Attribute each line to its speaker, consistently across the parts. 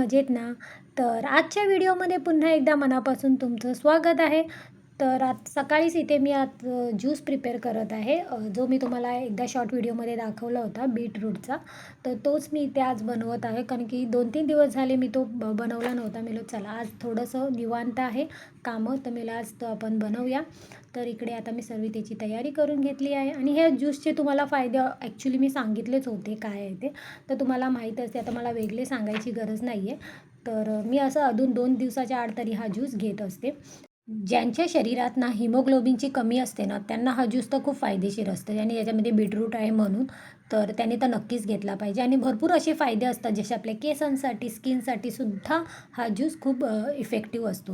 Speaker 1: मजेत ना? तर आजच्या व्हिडिओमध्ये पुन्हा एकदा मनापासून तुमचं स्वागत आहे. तर आज सकाळीच इथे मी ज्यूस प्रिपेअर करत आहे. जो मी तुम्हाला एकदा शॉर्ट व्हिडिओमध्ये दाखवला होता बीटरूटचा. तर तोच मी इथे आज बनवत आहे. कारण की 2-3 दिवस झाले मी तो बनवला नव्हता. मी चला आज थोडंसं निवांत आहे कामं, तर मला आज तो आपण बनवूया. तर इकडे आता मी सर्व त्याची तयारी करून घेतली आहे. आणि ह्या ज्यूसचे तुम्हाला फायदे ॲक्च्युली मी सांगितलेच होते काय आहे ते. तर तुम्हाला माहीत असते, आता मला वेगळे सांगायची गरज नाही आहे. तर मी असं अजून 2 दिवसाच्या आड तरी हा ज्यूस घेत असते. ज्यांच्या शरीरात ना हिमोग्लोबिनची कमी असते ना, त्यांना हा ज्यूस तर खूप फायदेशीर असतं आणि याच्यामध्ये बीटरूट आहे म्हणून. तर त्याने तर नक्कीच घेतला पाहिजे आणि भरपूर असे फायदे असतात, जसे आपल्या केसांसाठी, स्किनसाठी सुद्धा हा ज्यूस खूप इफेक्टिव्ह असतो.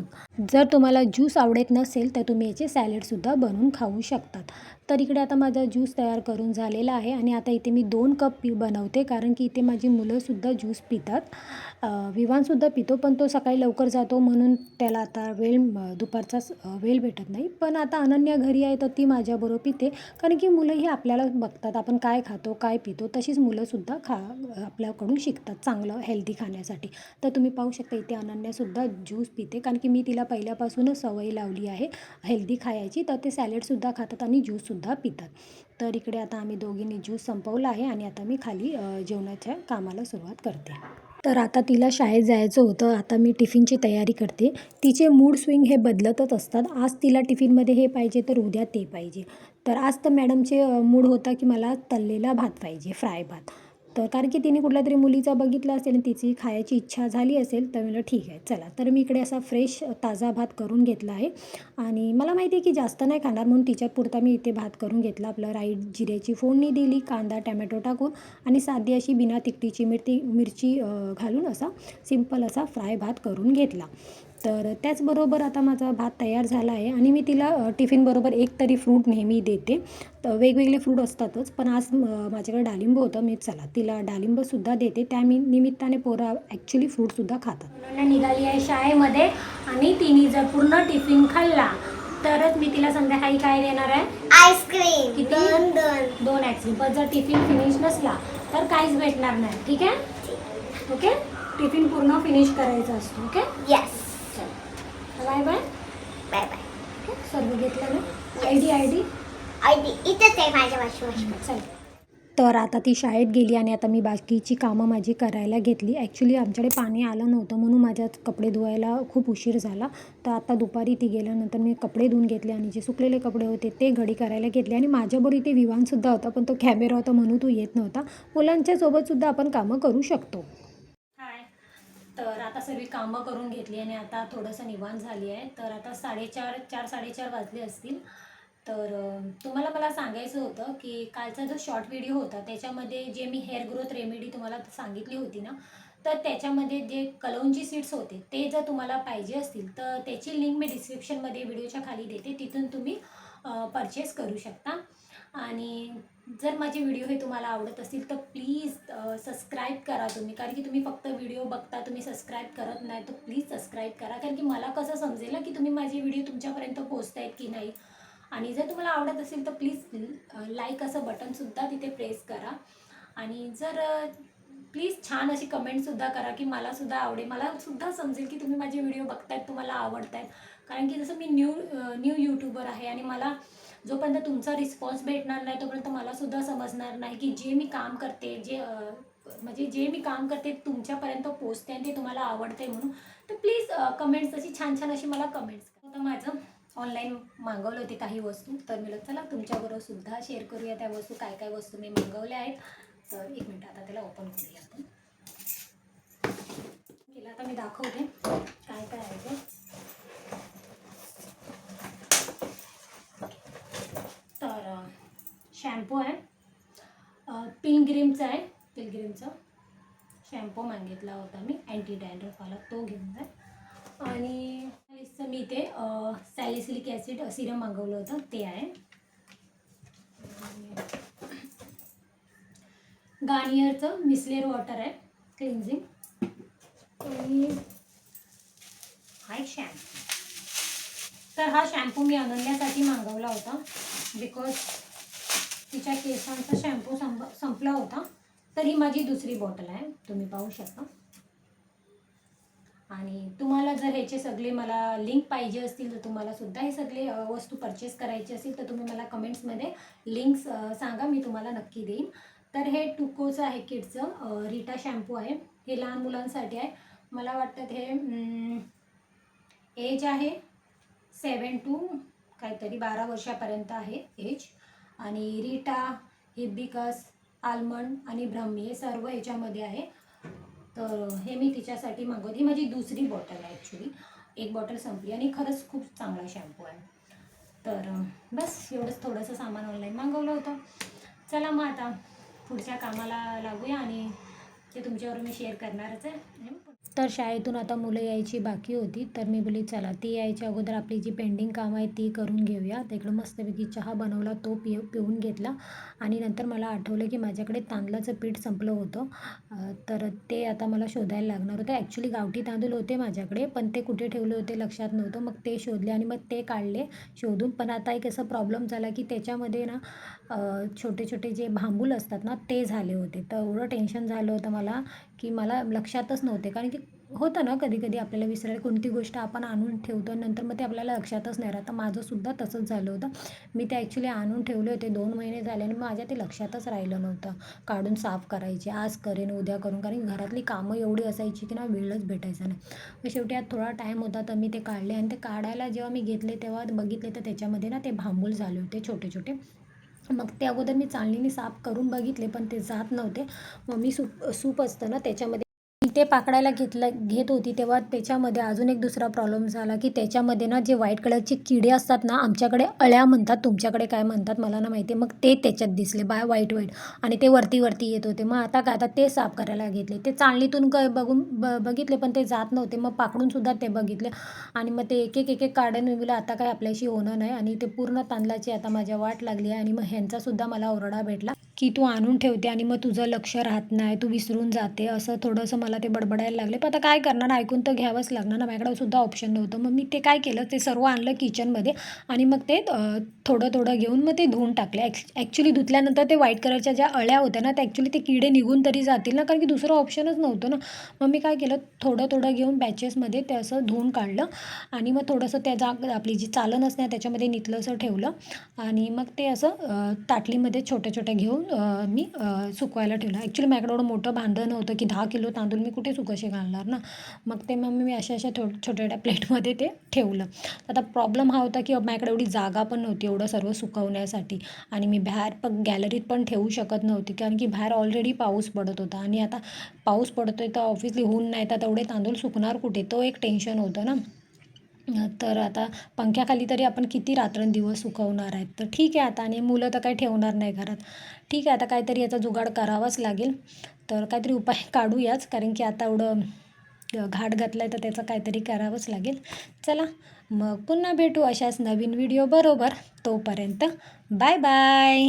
Speaker 1: जर तुम्हाला ज्यूस आवडत नसेल तर तुम्ही याचे सॅलडसुद्धा बनवून खाऊ शकतात. तर इकडे आता माझा ज्यूस तयार करून झालेला आहे आणि आता इथे मी 2 कप बनवते, कारण की इथे माझी मुलंसुद्धा ज्यूस पितात. विवानसुद्धा पितो, पण तो सकाळी लवकर जातो म्हणून त्याला आता दुपारचाच वेळ भेटत नाही. पण आता अनन्या घरी आहे तर ती माझ्याबरोबर पिते, कारण की मुलंही आपल्याला बघतात आपण काय खातो, काय पितो, तशीच मुलंसुद्धा आपल्याकडून शिकतात चांगलं हेल्दी खाण्यासाठी. तर तुम्ही पाहू शकता इथे अनन्यासुद्धा ज्यूस पिते, कारण की मी तिला पहिल्यापासूनच सवय लावली आहे हेल्दी खायची. तर ते सॅलडसुद्धा खातात आणि ज्यूससुद्धा पितात. तर इकडे आता आम्ही दोघींनी ज्यूस संपवला आहे आणि आता मी खाली जेवणाच्या कामाला सुरुवात करते. तर आता तिला शाळेत जायचं होतं. आता मी टिफिनची तयारी करते. तिचे मूड स्विंग हे बदलतच असतात. आज तिला टिफिनमध्ये हे पाहिजे तर उद्या ते पाहिजे. तर आज तर मॅडमचे मूड होता की मला तळलेला भात पाहिजे, फ्राय भात. तर कारण की तिने कुठल्यातरी मुलीचा बघितला असेल आणि तिची खायची इच्छा झाली असेल, तर म्हणलं ठीक आहे चला. तर मी इकडे असा फ्रेश ताजा भात करून घेतला आहे आणि मला माहिती आहे की जास्त नाही खाणार म्हणून तिच्यापुरता मी इथे भात करून घेतला. आपलं राईट जिऱ्याची फोडणी दिली, कांदा टॅमॅटो टाकून आणि साधी अशी बिना तिखटीची मिरची घालून असा सिंपल असा फ्राय भात करून घेतला. तर त्याचबरोबर आता माझा भात तयार झाला आहे आणि मी तिला टिफिनबरोबर एक तरी फ्रूट नेहमी देते. तर वेगवेगळे फ्रूट असतातच, पण आज माझ्याकडे डाळिंब होतं, मी चला तिला डाळिंबसुद्धा देते. त्या निमित्ताने पोरं ॲक्च्युली फ्रूटसुद्धा खातात. निघाली आहे शाळेमध्ये आणि तिने जर पूर्ण टिफिन खाल्ला तरच मी तिला संध्याकाळी काय देणार आहे,
Speaker 2: आईस्क्रीम.
Speaker 1: किती? दोन आईस्क्रीम. पण जर टिफिन फिनिश नसला तर काहीच भेटणार नाही. ठीक आहे? ओके, टिफिन पूर्ण फिनिश करायचा असतो. Okay,
Speaker 2: yes.
Speaker 1: Bye bye.
Speaker 2: Bye bye.
Speaker 1: सर्व घेतलं ना? आयडी
Speaker 2: इथेच आहे माझ्या वॉशिंग
Speaker 1: चल. तर आता ती शाळेत गेली आणि आता मी बाकीची कामं माझी करायला घेतली. ॲक्च्युली आमच्याकडे पाणी आलं नव्हतं म्हणून माझ्या कपडे धुवायला खूप उशीर झाला. तर आता दुपारी ती गेल्यानंतर मी कपडे धुवून घेतले आणि जे सुकलेले कपडे होते ते घडी करायला घेतले. आणि माझ्याबरोबर इथे विवानसुद्धा होता, पण तो कॅमेरा होता म्हणून तो येत नव्हता. मुलांच्या सोबतसुद्धा आपण कामं करू शकतो. हाय. तर आता सर्व कामं करून घेतली आणि आता थोडंसं निवांत झाली आहे. तर आता 4:30 वाजले असतील. तर तुम्हाला मला सांगायचं होतं की कालचा जो शॉर्ट व्हिडिओ होता त्याच्यामध्ये जे मी हेअर ग्रोथ रेमेडी तुम्हाला सांगितली होती ना, तर त्याच्यामध्ये जे कलौंजी सीड्स होते ते जर तुम्हाला पाहिजे असतील तर त्याची लिंक मी डिस्क्रिप्शनमध्ये व्हिडिओच्या खाली देते, तिथून तुम्ही परचेस करू शकता. आणि जर माझे व्हिडिओ हे तुम्हाला आवडत असतील तर प्लीज सबस्क्राईब करा तुम्ही, कारण की तुम्ही फक्त व्हिडिओ बघता, तुम्ही सबस्क्राईब करत नाही. तर प्लीज सबस्क्राईब करा, कारण की मला कसं समजेल ना की तुम्ही माझे व्हिडिओ तुमच्यापर्यंत पोहोचतायत की नाही. आणि जर तुम्हाला आवडत असेल तर प्लीज लाईक असं बटनसुद्धा तिथे प्रेस करा. आणि जर प्लीज छान अशी कमेंटसुद्धा करा की मलासुद्धा आवडेल, मलासुद्धा समजेल की तुम्ही माझे व्हिडिओ बघतायत, तुम्हाला आवडत आहेत. कारण की जसं मी न्यू यूट्यूबर आहे आणि मला जोपर्यंत तुमचा रिस्पॉन्स भेटणार नाही तोपर्यंत मलासुद्धा समजणार नाही की जे मी काम करते, जे मी काम करते तुमच्यापर्यंत पोचते आणि ते तुम्हाला आवडते म्हणून. तर प्लीज कमेंट्स अशी छान छान अशी मला कमेंट्स करा. आता माझं ऑनलाईन मागवले होते काही वस्तू, तर मी चला तुमच्याबरोबर सुद्धा शेअर करूया त्या वस्तू, काय काय वस्तू मी मागवल्या आहेत. तर एक मिनटं आता त्याला ओपन करूया आपण. केलं आता मी दाखवते काय काय आहे ते. तर शॅम्पू आहे, पिलग्रिमचा आहे, पिलग्रिमचा शॅम्पू मागितला होता मी, अँटी डॅन्ड्रफवाला, तो घेऊन जाय. आणि मी इथे सॅलिसिलिक ॲसिड सिरम मागवलं होतं ते आहे. गार्नियरचं मिसलेर वॉटर आहे क्लिन्झिंग. आणि हा एक शॅम्पू. तर हा शॅम्पू मी अनन्यासाठी मागवला होता, बिकॉज तिच्या केसांचा शॅम्पू संपला होता. तर ही माझी दुसरी बॉटल आहे, तुम्ही पाहू शकता. आणि तुम्हाला जर ह्याचे सगळे मला लिंक पाहिजे असतील तर तुम्हाला सुद्धा हे सगळे वस्तू परचेस करायची असेल तर तुम्ही मला कमेंट्समध्ये लिंक्स सांगा, मी तुम्हाला नक्की देईन. तर हे टुकोचं आहे किडचं रीटा शॅम्पू आहे. हे लहान मुलांसाठी आहे. मला वाटतं हे एज आहे 7 to काहीतरी 12 वर्षापर्यंत आहे एज. आणि रीटा, हिबिस्कस, आल्मंड आणि ब्राह्मी हे सर्व याच्यामध्ये आहे. तर हे मी तिच्यासाठी मागवली. ही माझी दुसरी बॉटल आहे ॲक्च्युली. एक बॉटल संपली आणि खरंच खूप चांगला शॅम्पू आहे. तर बस एवढंच थोडंसं सामान ऑनलाईन मागवलं होतं. चला मग आता पुढच्या कामाला लागूया आणि ते तुमच्यावर मी शेअर करणारच आहे. तर शाळेतून आता मुलं यायची बाकी होती, तर मी बोलली चला ती यायच्या अगोदर आपली जी पेंडिंग कामं आहेत ती करून घेऊया. तर इकडं मस्तपैकी चहा बनवला, तो पिऊन घेतला आणि नंतर मला आठवलं की माझ्याकडे तांदळाचं पीठ संपलं होतं. तर ते आता मला शोधायला लागणार होतं. ॲक्च्युली गावठी तांदूळ होते माझ्याकडे, पण ते कुठे ठेवले होते लक्षात नव्हतं. मग ते शोधले आणि मग ते काढले शोधून. पण आता एक असा प्रॉब्लेम झाला की त्याच्यामध्ये ना छोटे छोटे जे भांबूल असतात ना ते झाले होते. तर एवढं टेन्शन झालं होतं मला की मला लक्षातच नव्हते. कारण की होतं ना कधी कधी आपल्याला विसरायला, कोणती गोष्ट आपण आणून ठेवतो नंतर मग ते आपल्याला लक्षातच नाही राहत. माझंसुद्धा तसंच झालं होतं. मी ते ॲक्च्युली आणून ठेवले होते 2 महिने झाले आणि माझ्या ते लक्षातच राहिलं नव्हतं. काढून साफ करायचे, आज करेन उद्या करून, कारण घरातली कामं एवढी असायची की ना वेळच भेटायचा नाही. मग शेवटी आज थोडा टाईम होता तर मी ते काढले आणि ते काढायला जेव्हा मी घेतले तेव्हा बघितले तर त्याच्यामध्ये ना ते भांबूल झाले होते छोटे छोटे. मग ते अगोदर मी चाळणीने साफ करून बघितले पण ते जात नव्हते. मग मी सूप असतं ना त्याच्यामध्ये मी ते पाकडायला घेत होती तेव्हा त्याच्यामध्ये अजून एक दुसरा प्रॉब्लेम झाला की त्याच्यामध्ये ना जे व्हाईट कलरचे किडे असतात ना, आमच्याकडे अळ्या म्हणतात, तुमच्याकडे काय म्हणतात मला ना माहिती. मग ते त्याच्यात दिसले व्हाईट आणि ते वरती वरती येत होते. मग आता काय, आता ते साफ करायला घेतले. ते चाळणीतून बघितले पण ते जात नव्हते. मग पाकडूनसुद्धा ते बघितले आणि मग ते एक एक काढून मी बोलले आता काय आपल्याशी होणं नाही. आणि ते पूर्ण तांदळाची आता माझ्या वाट लागली आहे. आणि मग ह्यांचासुद्धा मला ओरडा भेटला की तू आणून ठेवते आणि मग तुझं लक्ष राहत नाही, तू विसरून जाते, असं थोडंसं मला ते बडबडायला लागले. पण आता काय करणार, ऐकून तर घ्यावंच लागणार ना, माझ्याकडे सुद्धा ऑप्शन नव्हतं. मग मी ते काय केलं, ते सर्व आणलं किचनमध्ये आणि मग ते थोडं थोडं घेऊन मग ते धुवून टाकले. ॲक्च्युली धुतल्यानंतर ते व्हाईट कलरच्या ज्या अळ्या होत्या ना, त्या ॲक्च्युली ते किडे निघून तरी जातील ना, कारण की दुसरं ऑप्शनच नव्हतं ना. मग मी काय केलं, थोडं थोडं घेऊन बॅचेसमध्ये ते असं धुवून काढलं आणि मग थोडंसं त्या आपली जी चालन असते त्याच्यामध्ये नितलंसं ठेवलं आणि मग ते असं ताटलीमध्ये छोट्या छोट्या घेऊन मी सुकवायला ठेवलं. ॲक्च्युली माझ्याकडे एवढं मोठं भांडं नव्हतं की 10 किलो तांदूळ मी कुठे सुकसे घालणार ना. मग ते मी अशा छोट्या छोट्या प्लेटमध्ये ते ठेवलं. आता प्रॉब्लेम हा होता की माझ्याकडे एवढी जागा पण नव्हती एवढं सर्व सुकवण्यासाठी आणि मी बाहेर पण गॅलरीत पण ठेवू शकत नव्हती, कारण की बाहेर ऑलरेडी पाऊस पडत होता आणि आता पाऊस पडतो आहे तर ऑफिसली ऊन नाही तर तेवढे तांदूळ सुकणार कुठे, तो एक टेन्शन होतं ना. तर आता पंख्याखाली तरी आपण किती रात्रंदिवस सुकवणार आहेत. तर ठीक आहे आता, आणि मुलं तर काही ठेवणार नाही घरात. ठीक आहे आता काहीतरी याचा जुगाड करावाच लागेल. तर काहीतरी उपाय काढूयाच, कारण की आता एवढं घाट घातला आहे तर त्याचं काहीतरी करावंच लागेल. चला मग पुन्हा भेटू अशाच नवीन व्हिडिओ बरोबर. तोपर्यंत बाय बाय.